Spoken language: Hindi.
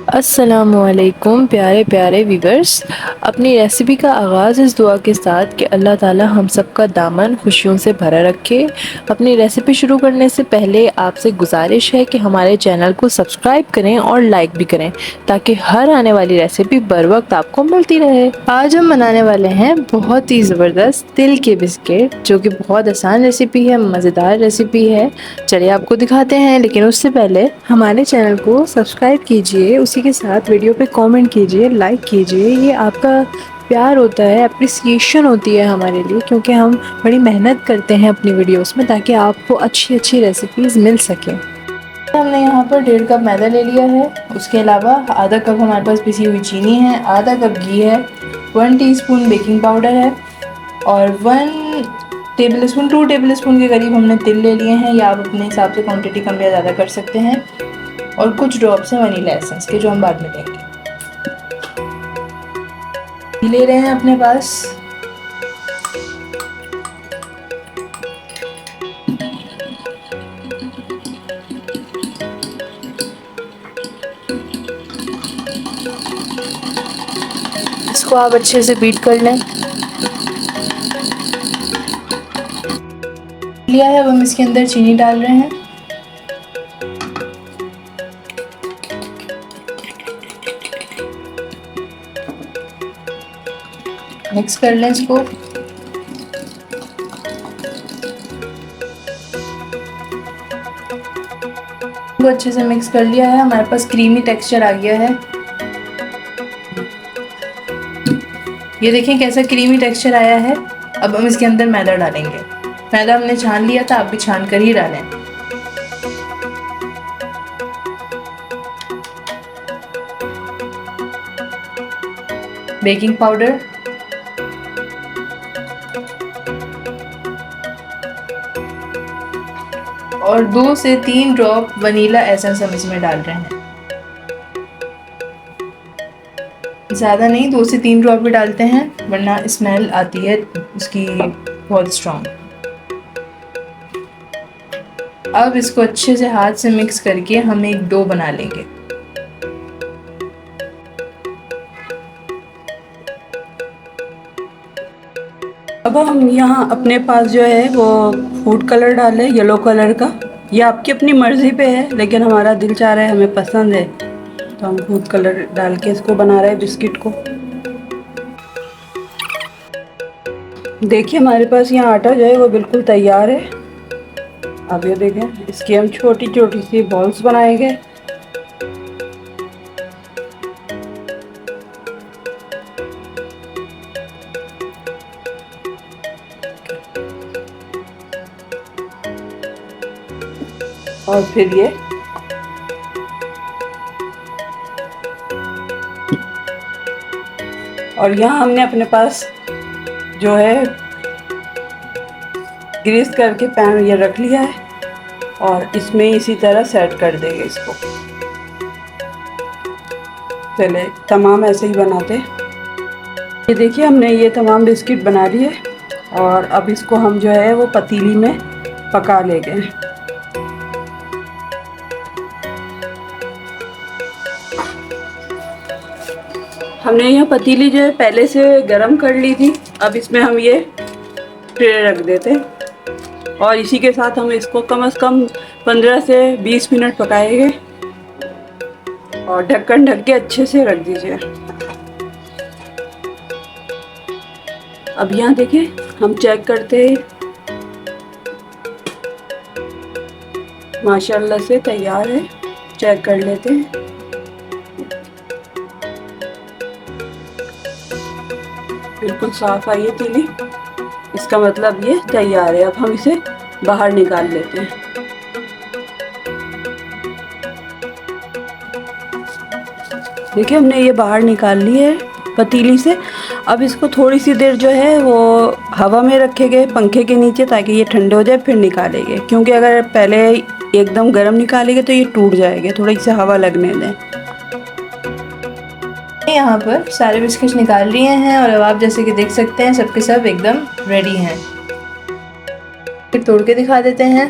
अस्सलामुअलैकुम प्यारे प्यारे व्यूवर्स। अपनी रेसिपी का आगाज़ इस दुआ के साथ कि अल्लाह ताला हम सब का दामन खुशियों से भरा रखे। अपनी रेसिपी शुरू करने से पहले आपसे गुजारिश है कि हमारे चैनल को सब्सक्राइब करें और लाइक भी करें ताकि हर आने वाली रेसिपी बर वक्त आपको मिलती रहे। आज हम बनाने वाले हैं बहुत ही ज़बरदस्त तिल के बिस्किट, जो कि बहुत आसान रेसिपी है, मज़ेदार रेसिपी है। चलिए आपको दिखाते हैं, लेकिन उससे पहले हमारे चैनल को सब्सक्राइब कीजिए, उसी के साथ वीडियो पे कमेंट कीजिए, लाइक कीजिए। ये आपका प्यार होता है, अप्रिसिएशन होती है हमारे लिए, क्योंकि हम बड़ी मेहनत करते हैं अपनी वीडियोस में ताकि आपको अच्छी अच्छी रेसिपीज़ मिल सकें। हमने यहाँ पर 1.5 कप मैदा ले लिया है। उसके अलावा आधा कप हमारे पास पिसी हुई चीनी है, आधा कप घी है, 1 टीस्पून बेकिंग पाउडर है और 2 टेबल स्पून के करीब हमने तिल ले लिए हैं, या आप अपने हिसाब से क्वांटिटी कम या ज़्यादा कर सकते हैं। और कुछ ड्रॉप्स हैं वनीला एसेंस के, जो हम बाद में लेंगे। ले रहे हैं अपने पास। इसको आप अच्छे से बीट कर लें। लिया है, अब हम इसके अंदर चीनी डाल रहे हैं। मिक्स कर लें इसको। अच्छे से मिक्स कर लिया है, हमारे पास क्रीमी टेक्सचर आ गया है। ये देखें कैसा क्रीमी टेक्सचर आया है। अब हम इसके अंदर मैदा डालेंगे। मैदा हमने छान लिया था, आप भी छान कर ही डालें। बेकिंग पाउडर, और 2 से 3 ड्रॉप वनीला एसेंस हम इसमें डाल रहे हैं। ज़्यादा नहीं, 2 से 3 ड्रॉप भी डालते हैं, वरना स्मेल आती है उसकी बहुत स्ट्रॉन्ग। अब इसको अच्छे से हाथ से मिक्स करके हम एक डो बना लेंगे। अब हम यहाँ अपने पास जो है वो फूड कलर डालें, येलो कलर का। ये आपकी अपनी मर्ज़ी पे है, लेकिन हमारा दिल चाह रहा है, हमें पसंद है, तो हम फूड कलर डाल के इसको बना रहे हैं बिस्किट को। देखिए हमारे पास यहाँ आटा जो है वो बिल्कुल तैयार है। अब ये देखें, इसकी हम छोटी छोटी सी बॉल्स बनाएंगे। और फिर ये और यहाँ हमने अपने पास जो है ग्रीस करके पैन ये रख लिया है, और इसमें इसी तरह सेट कर देंगे इसको। चले तमाम ऐसे ही बनाते। ये देखिए हमने ये तमाम बिस्किट बना लिए, और अब इसको हम जो है वो पतीली में पका लेंगे। हमने यह पतीली जो है पहले से गरम कर ली थी। अब इसमें हम ये ट्रे रख देते हैं, और इसी के साथ हम इसको कम से कम 15 से 20 मिनट पकाएंगे, और ढक्कन ढक के अच्छे से रख दीजिए। अब यहाँ देखिए हम चेक करते हैं, माशाल्लाह से तैयार है। चेक कर लेते हैं। बिल्कुल साफ आई है तीली, इसका मतलब ये तैयार है। अब हम इसे बाहर निकाल लेते हैं। देखिए हमने ये बाहर निकाल ली है पतीली से। अब इसको थोड़ी सी देर जो है वो हवा में रखेंगे पंखे के नीचे, ताकि ये ठंडे हो जाए, फिर निकालेंगे। क्योंकि अगर पहले एकदम गर्म निकालेंगे तो ये टूट जाएंगे, थोड़ी सी हवा लगने दें। यहाँ पर सारे बिस्किट निकाल लिए हैं, और अब आप जैसे कि देख सकते हैं सबके सब एकदम रेडी हैं। फिर तोड़ के दिखा देते हैं।